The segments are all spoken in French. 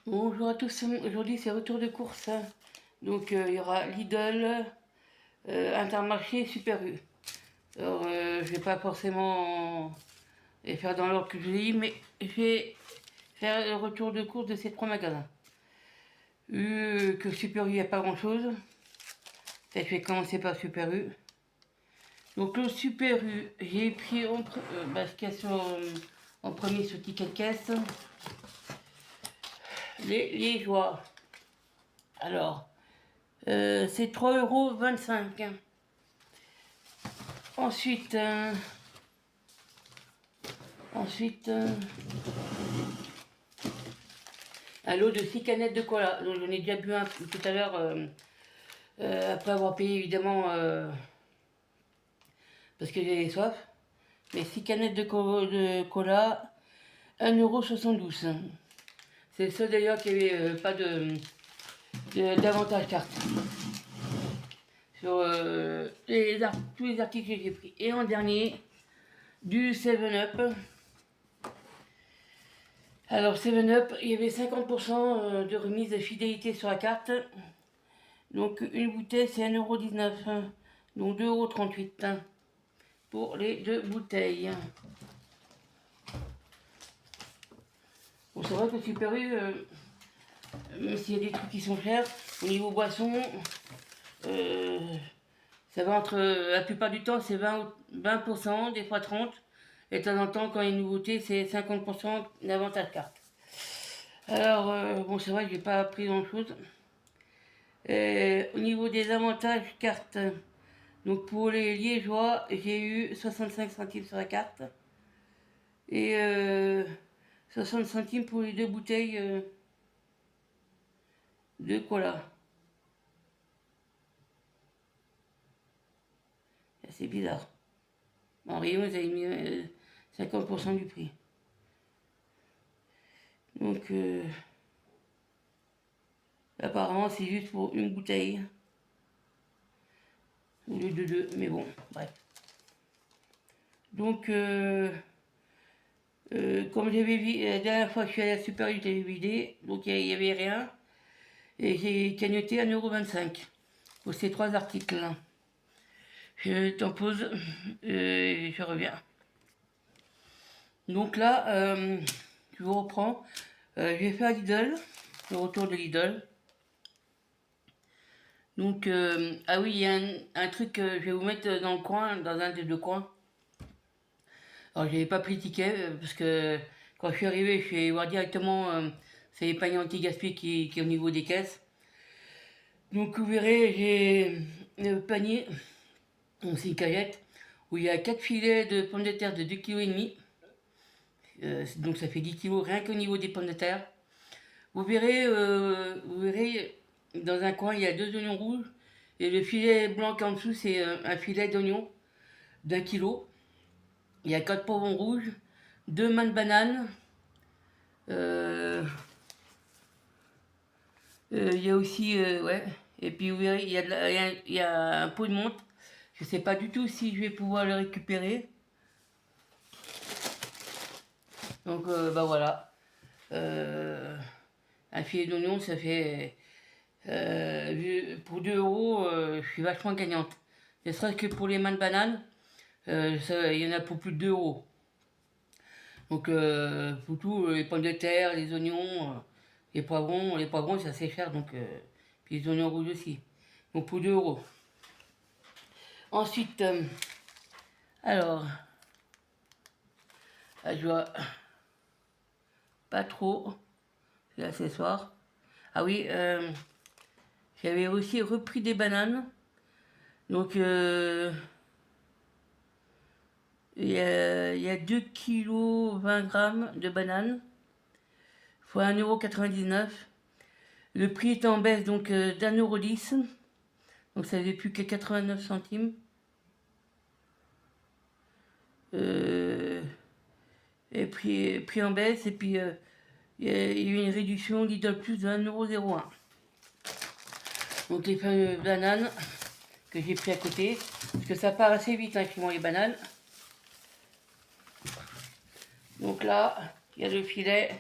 Bonjour à tous, aujourd'hui c'est retour de course. Donc il y aura Lidl, Intermarché, Super U. Alors je vais pas forcément les faire dans l'ordre que je dis, mais je vais faire le retour de course de ces trois magasins. Vu que Super U il n'y a pas grand chose, je vais commencer par Super U. Donc le Super U, j'ai pris ce qu'il y a en premier sur ticket de caisse, les liégeois. Alors, c'est 3,25 €. Ensuite, un lot de 6 canettes de cola. Donc j'en ai déjà bu un tout à l'heure, après avoir payé évidemment, parce que j'avais soif. Mais 6 canettes de cola, 1,72 €. C'est le seul d'ailleurs qui avait pas d'avantage carte. Sur tous les articles que j'ai pris. Et en dernier, du 7-Up. Alors 7-Up, il y avait 50% de remise de fidélité sur la carte. Donc une bouteille c'est 1,19 €. Donc 2,38 € pour les deux bouteilles. Bon, c'est vrai que Super U, même s'il y a des trucs qui sont chers, au niveau boisson, ça va entre, la plupart du temps c'est 20%, des fois 30%. Et de temps en temps, quand il y a une nouveauté, c'est 50% d'avantage carte. Alors, bon, c'est vrai que j'ai pas pris grand chose. Au niveau des avantages carte, donc pour les liégeois, j'ai eu 65 centimes sur la carte. Et 60 centimes pour les deux bouteilles de cola. C'est bizarre. En rayon, ils avaient mis 50% du prix. Donc, apparemment, c'est juste pour une bouteille. Au lieu de deux, mais bon, bref. Donc, comme j'avais vu, la dernière fois que je suis allé à la Super U, j'avais vidé, donc il n'y avait rien. Et j'ai cagnoté 1,25 € pour ces trois articles-là. Je t'en pose et je reviens. Donc là, je vous reprends. Je vais faire Lidl, le retour de Lidl. Donc, ah oui, il y a un truc que je vais vous mettre dans le coin, dans un des deux coins. Alors, je n'avais pas pris le ticket parce que quand je suis arrivé, je suis allé voir directement, c'est les paniers anti-gaspi qui est au niveau des caisses. Donc, vous verrez, j'ai le panier, c'est une cagette, où il y a 4 filets de pommes de terre de 2,5 kg. Donc, ça fait 10 kg rien qu'au niveau des pommes de terre. Vous verrez, dans un coin, il y a 2 oignons rouges. Et le filet blanc qui est en dessous, c'est un filet d'oignon d'1 kg. Il y a 4 poivrons rouges, 2 mains de banane. Il y a aussi, ouais. Et puis vous verrez, il y a un pot de menthe. Je ne sais pas du tout si je vais pouvoir le récupérer. Donc, bah voilà. Un filet d'oignon, ça fait... pour 2 €, je suis vachement gagnante. Ne serait-ce que pour les mains de banane, il y en a pour plus de 2 €. Donc pour tout, les pommes de terre, les oignons, les poivrons c'est assez cher, donc puis les oignons rouges aussi. Donc pour 2 €. Ensuite, alors, je vois pas trop les accessoires. Ah oui, j'avais aussi repris des bananes. Donc il y a 2 kg 20 grammes de bananes, fois 1,99 €. Le prix est en baisse donc d'1,10 €. Donc ça fait plus que 89 centimes. Et prix en baisse. Et puis il y a eu une réduction Lidl Plus de 1,01 €. Donc les fameuses bananes que j'ai pris à côté. Parce que ça part assez vite hein, les bananes. Donc là, il y a le filet,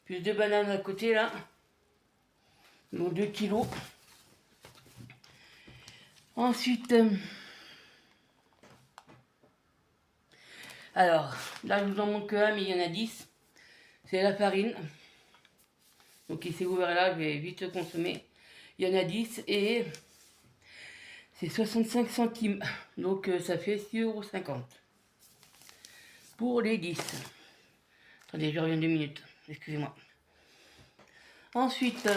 plus 2 bananes à côté là. Donc 2 kilos. Ensuite, alors, là je vous en manque un, mais il y en a 10. C'est la farine. Donc il s'est ouvert là, je vais vite le consommer. Il y en a 10 et c'est 65 centimes. Donc ça fait 6,50 € pour les 10. Attendez, je reviens 2 minutes. Excusez-moi. Ensuite,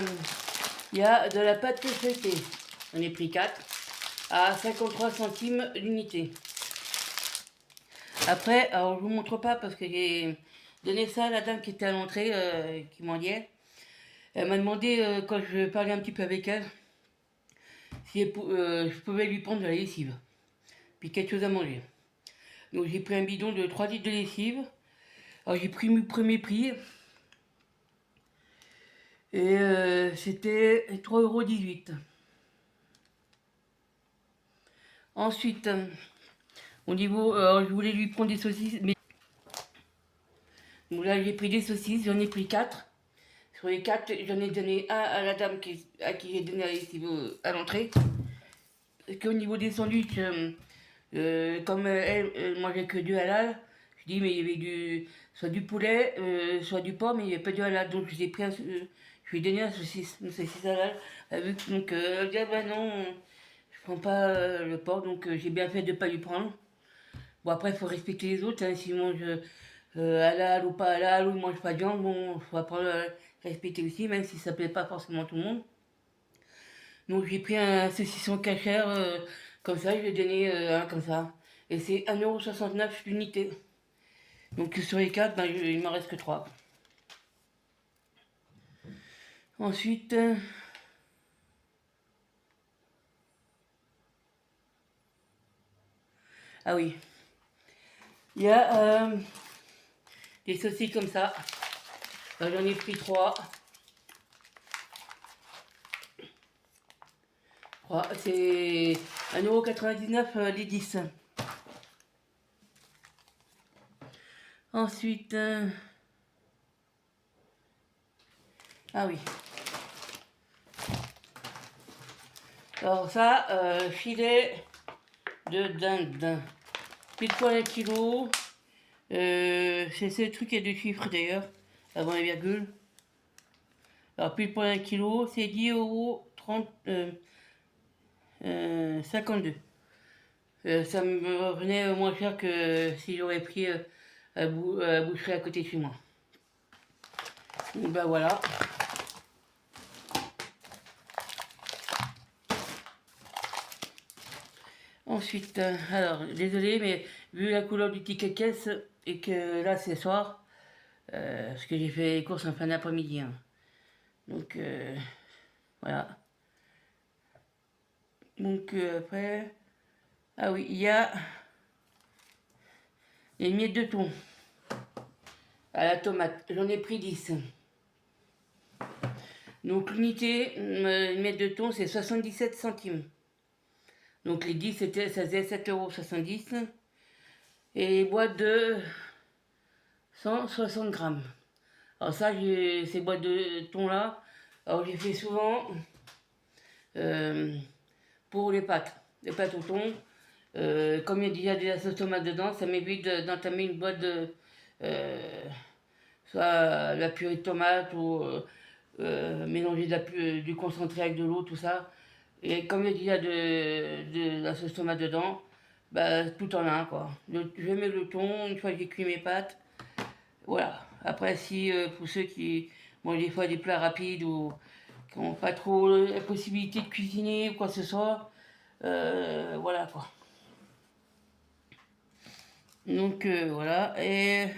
il y a de la pâte feuilletée. J'en ai pris 4 à 53 centimes l'unité. Après, alors je vous montre pas parce que j'ai donné ça à la dame qui était à l'entrée, qui mendiait. Elle m'a demandé, quand je parlais un petit peu avec elle, si je pouvais lui prendre de la lessive, puis quelque chose à manger. Donc j'ai pris un bidon de 3 litres de lessive. Alors j'ai pris mon premier prix. Et c'était 3,18 €. Ensuite, au niveau, je voulais lui prendre des saucisses, mais donc là j'ai pris des saucisses, j'en ai pris 4. Sur les 4, j'en ai donné un à la dame à qui j'ai donné la lessive à l'entrée. Parce qu'au niveau des sandwichs, comme elle mangeait que du halal, je dis mais il y avait soit du poulet, soit du porc, mais il n'y avait pas du halal. Donc je lui ai donné une saucisse halal. Donc elle dit ah ben non, je prends pas le porc, donc j'ai bien fait de ne pas lui prendre. Bon après il faut respecter les autres, hein, s'ils mangent halal ou pas halal, ou ils mangent pas de viande, bon, il faut apprendre à respecter aussi, même si ça plaît pas forcément à tout le monde. Donc j'ai pris un saucisson cachère, comme ça, je lui ai donné un comme ça. Et c'est 1,69 € l'unité. Donc sur les 4, ben, il m'en reste que 3. Ensuite, ah oui, il y a des saucisses comme ça. J'en ai pris 3. C'est 1,99 € les 10. Ensuite, ah oui. Alors ça, filet de dinde. Pile poil 1 kilo. C'est ce truc qui a 2 chiffres d'ailleurs, avant la virgule. Alors pile poil 1 kilo, c'est 10,52 €. Ça me revenait moins cher que si j'aurais pris à la boucherie à côté de chez moi. Donc ben voilà. Ensuite, alors désolé, mais vu la couleur du ticket caisse et que là c'est soir, parce que j'ai fait les courses en fin d'après-midi. Hein. Donc voilà. Donc après, ah oui, il y a les miettes de thon à la tomate. J'en ai pris 10. Donc l'unité, une miette de thon, c'est 77 centimes. Donc les 10, ça faisait 7,70 €. Et les boîtes de 160 grammes. Alors ça, ces boîtes de thon là, alors j'ai fait souvent pour les pâtes au thon. Comme il y a déjà de la sauce tomate dedans, ça m'évite d'entamer une boîte de soit la purée de tomate ou mélanger du concentré avec de l'eau, tout ça. Et comme il y a déjà de la sauce tomate dedans, bah, tout en un quoi. Je mets le thon une fois que j'ai cuit mes pâtes. Voilà. Après, si pour ceux qui mangent des fois des plats rapides ou qui n'ont pas trop la possibilité de cuisiner ou quoi que ce soit, voilà quoi. Donc voilà. Et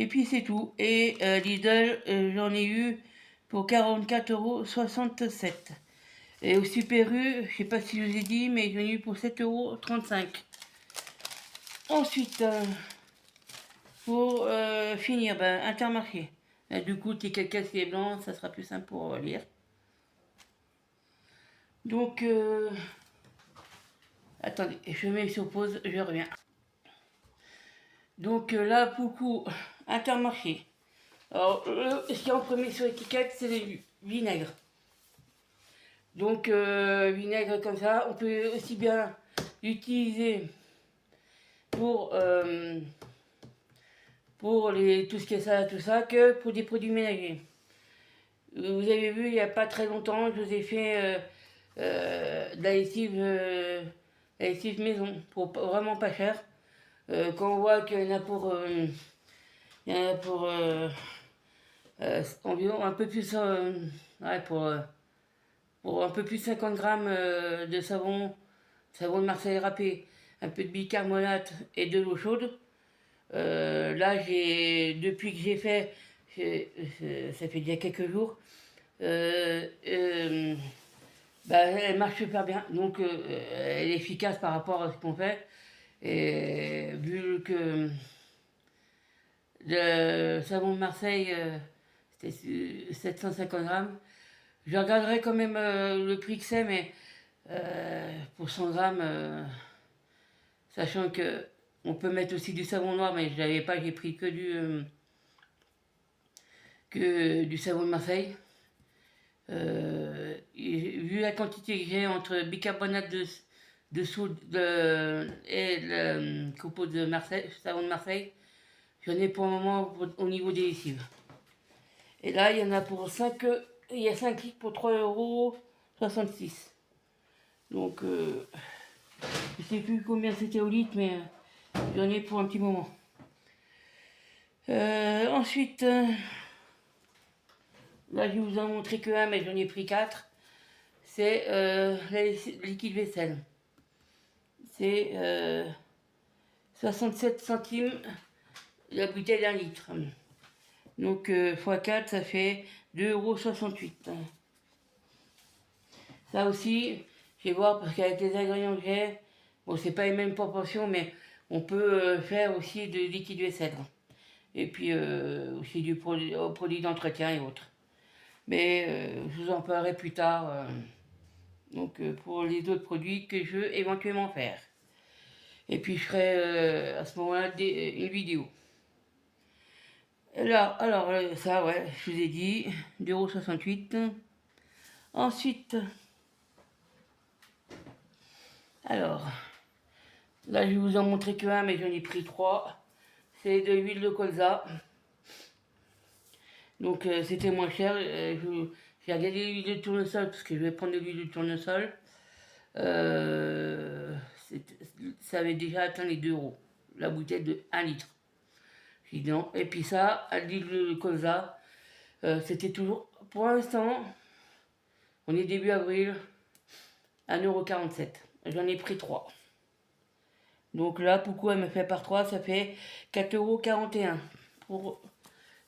puis c'est tout. Et Lidl, j'en ai eu pour 44,67 €. Et au Super U, je sais pas si je vous ai dit, mais j'en ai eu pour 7,35 €. Ensuite, pour finir, ben, Intermarché. Là, du coup, tes cacahuètes et blanc, ça sera plus simple pour lire. Donc, attendez, je mets sur pause, je reviens. Donc là, pour le coup, Intermarché. Alors, ce qui est en premier sur l'étiquette, c'est le vinaigre. Donc, vinaigre comme ça, on peut aussi bien l'utiliser pour tout ce qui est ça, tout ça, que pour des produits ménagers. Vous avez vu, il n'y a pas très longtemps, je vous ai fait de la lessive maison, pour vraiment pas cher. Quand on voit qu'il y en a environ un peu plus, ouais, pour un peu plus de 50 grammes de savon de Marseille râpé, un peu de bicarbonate et de l'eau chaude. Là, depuis que j'ai fait, ça fait déjà quelques jours, bah, elle marche super bien. Donc, elle est efficace par rapport à ce qu'on fait. Et vu que le savon de Marseille, c'était 750 grammes, je regarderai quand même le prix que c'est, mais pour 100 grammes, sachant que on peut mettre aussi du savon noir, mais je l'avais pas, j'ai pris que du savon de Marseille. Vu la quantité que j'ai entre bicarbonate de soude et le copeaux de Marseille, savon de Marseille, j'en ai pour le moment au niveau des lessives. Et là, il y en a pour 5, il y a 5 litres pour 3,66 €. Donc, je sais plus combien c'était au litre, mais j'en ai pour un petit moment. Ensuite, là, je vais vous en montrer que un, mais j'en ai pris 4. C'est le liquide vaisselle. C'est 67 centimes la bouteille d'un litre. Donc, x 4, ça fait 2,68 €. Ça aussi, je vais voir, parce qu'avec les ingrédients que j'ai, bon, c'est pas les mêmes proportions, mais on peut faire aussi de liquide vaisselle. Et puis aussi du produit d'entretien et autres. Mais je vous en parlerai plus tard. Donc pour les autres produits que je veux éventuellement faire. Et puis je ferai à ce moment-là une vidéo. Alors ça, ouais, je vous ai dit, 2,68 €. Ensuite, alors, là je vais vous en montrer que un, mais j'en ai pris 3. C'est de l'huile de colza. Donc c'était moins cher. J'ai regardé l'huile de tournesol parce que je vais prendre de l'huile de tournesol. Ça avait déjà atteint les 2 €. La bouteille de 1 litre. J'ai dit non. Et puis ça, à l'huile de colza, c'était toujours, pour l'instant, on est début avril, 1,47 €. J'en ai pris 3. Donc là, pourquoi elle me fait par 3, ça fait 4,41 € pour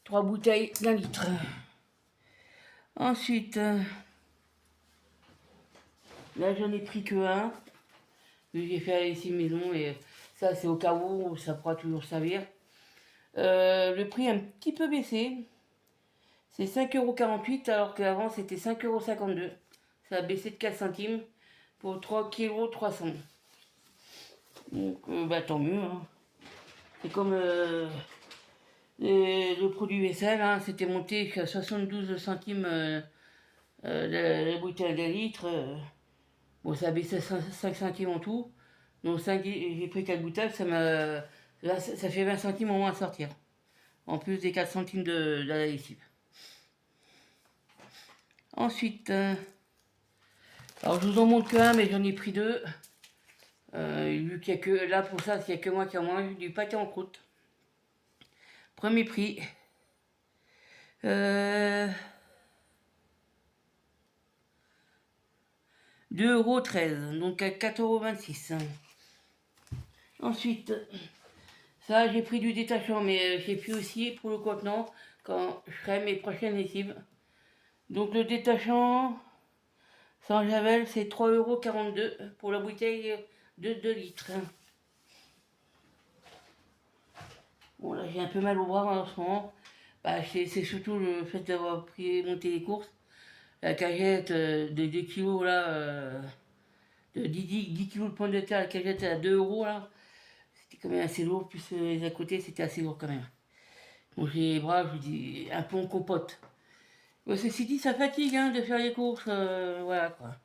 3 bouteilles d'1 litre. Ensuite, là j'en ai pris que un. J'ai fait ici maison et ça c'est au cas où ça pourra toujours servir. Le prix a un petit peu baissé. C'est 5,48 € alors qu'avant c'était 5,52 €. Ça a baissé de 4 centimes pour 3,3 kg. Donc bah tant mieux. Hein. C'est comme le produit vaisselle, hein, c'était monté jusqu'à 72 centimes la bouteille d'un litre. Bon, ça a baissé 5 centimes en tout. Donc j'ai pris 4 bouteilles, là, ça fait 20 centimes au moins à sortir. En plus des 4 centimes de la lessive. Ensuite, alors je vous en montre qu'un, mais j'en ai pris 2. Vu qu'il y a que, là pour ça, s'il n'y a que moi qui en mange, du pâté en croûte. Premier prix. 2,13 €, donc à 4,26 €. Ensuite, ça j'ai pris du détachant, mais j'ai pris aussi pour le contenant quand je ferai mes prochaines lessives. Donc le détachant sans javel, c'est 3,42 € pour la bouteille de 2 litres. Bon là j'ai un peu mal au bras en ce moment. Bah, c'est surtout le fait d'avoir monté les courses. La cagette de 2 kilos là, de 10 kilos de pommes de terre, la cagette à 2 € là. C'était quand même assez lourd, plus les à côté c'était assez lourd quand même. Donc j'ai les bras, je dis un peu en compote. Ceci dit, ça fatigue hein, de faire les courses, voilà quoi.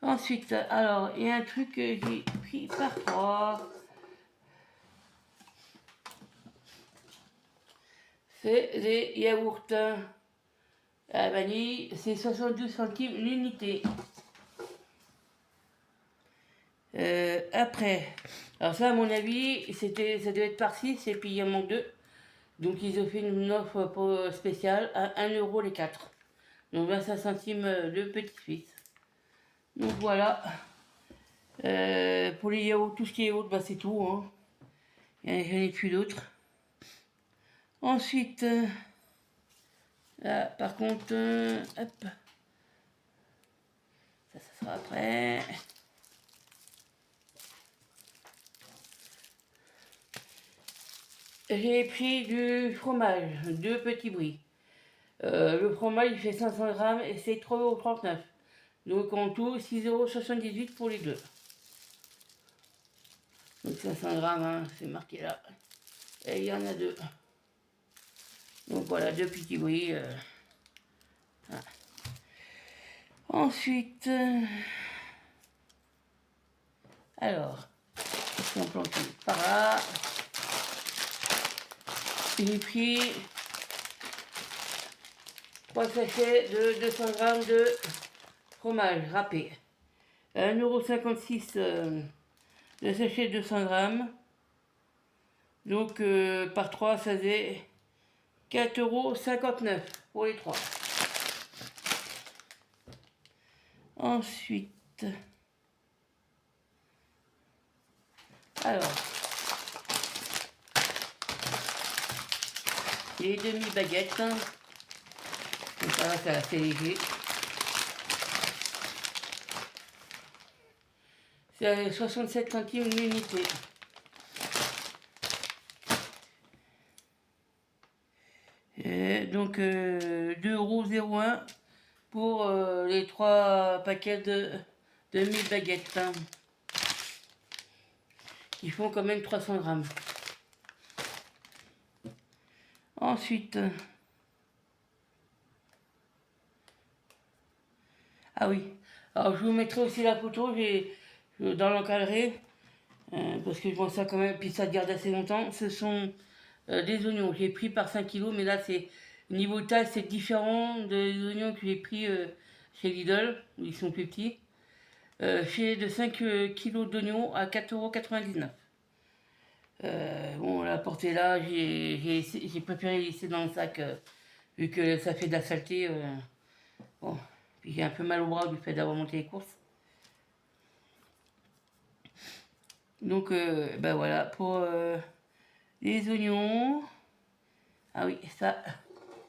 Ensuite, alors, il y a un truc que j'ai pris par 3. C'est des yaourts à la vanille, c'est 72 centimes l'unité. Après, alors ça à mon avis, ça devait être par 6 et puis il y en manque 2. Donc ils ont fait une offre spéciale à 1 € les 4. Donc 25 centimes le petit-fils. Donc voilà. Pour les yaourts, tout ce qui est yaourt, bah, c'est tout. Hein. J'en ai plus d'autres. Ensuite, là par contre, hop. Ça sera après. J'ai pris du fromage, 2 petits bris. Le fromage il fait 500 grammes et c'est 3,39 €. Donc en tout 6,78 € pour les deux. Donc 500 grammes, hein, c'est marqué là. Et il y en a 2. Donc voilà, 2 petits bris. Voilà. Ensuite, alors, on plante par là. J'ai pris 3 sachets de 200 grammes de fromage râpé. 1,56 € le sachet de 200 grammes. Donc par 3, ça faisait 4,59 € pour les 3. Ensuite, alors, les demi-baguettes. Donc ça va, c'est assez léger. C'est à 67 centimes l'unité. Donc 2,01 € pour les 3 paquets de 1000 baguettes. Hein, qui font quand même 300 grammes. Ensuite, ah oui, alors je vous mettrai aussi la photo dans l'encadré, parce que je vois ça quand même, puis ça garde assez longtemps. Ce sont des oignons, j'ai pris par 5 kilos, mais là c'est niveau taille, c'est différent des oignons que j'ai pris chez Lidl, où ils sont plus petits. J'ai de 5 kilos d'oignons à 4,99 €. Bon, la portée là, j'ai préféré laisser dans le sac, vu que ça fait de la saleté. Bon, puis j'ai un peu mal au bras du fait d'avoir monté les courses. Donc, ben voilà, pour les oignons. Ah oui, ça,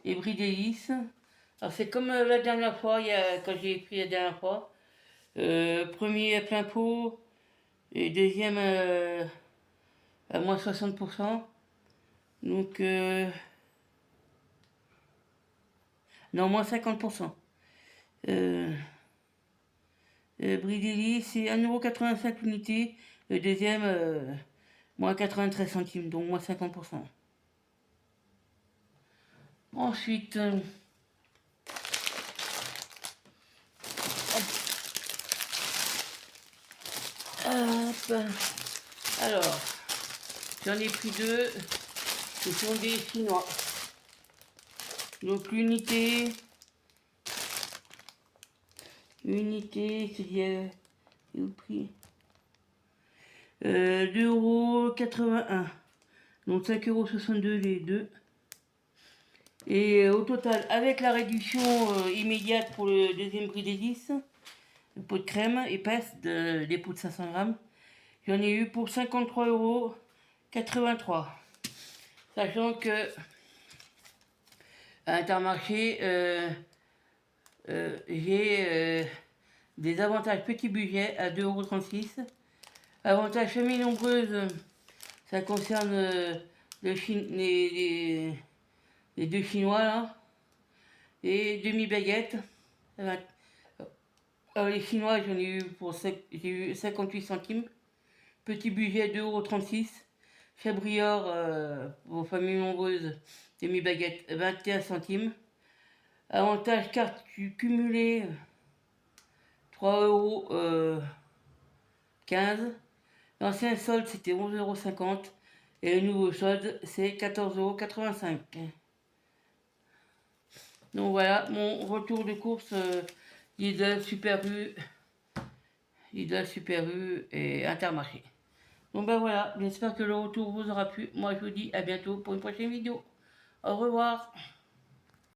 les bris délices. Alors c'est comme la dernière fois, quand j'ai pris la dernière fois. Premier à plein pot et deuxième à moins 60%. Donc, non, moins 50%. Bris délices, c'est 1,85 € l'unité. Le deuxième, moins 93 centimes, donc moins 50%. Ensuite, hop, alors, j'en ai pris 2, ce sont des chinois. Donc l'unité, c'est le prix 2,81 €. Donc 5,62 € les deux. Et au total, avec la réduction immédiate pour le deuxième bris des 10, le pot de crème épaisse des pots de 500 grammes, j'en ai eu pour 53,83 €. Sachant que à Intermarché, j'ai des avantages petit budget à 2,36 €. Avantages famille nombreuse, ça concerne les 2 chinois là. Et demi-baguettes. Les chinois, j'en ai eu j'ai eu 58 centimes. Petit budget 2,36 €. Chabrior, pour famille nombreuse, demi-baguette 21 centimes. Avantage carte cumulé 3,15 €. L'ancien solde c'était 11,50 € et le nouveau solde c'est 14,85 €. Donc voilà mon retour de course Lidl, Super U, et Intermarché. Donc ben voilà, j'espère que le retour vous aura plu. Moi je vous dis à bientôt pour une prochaine vidéo. Au revoir.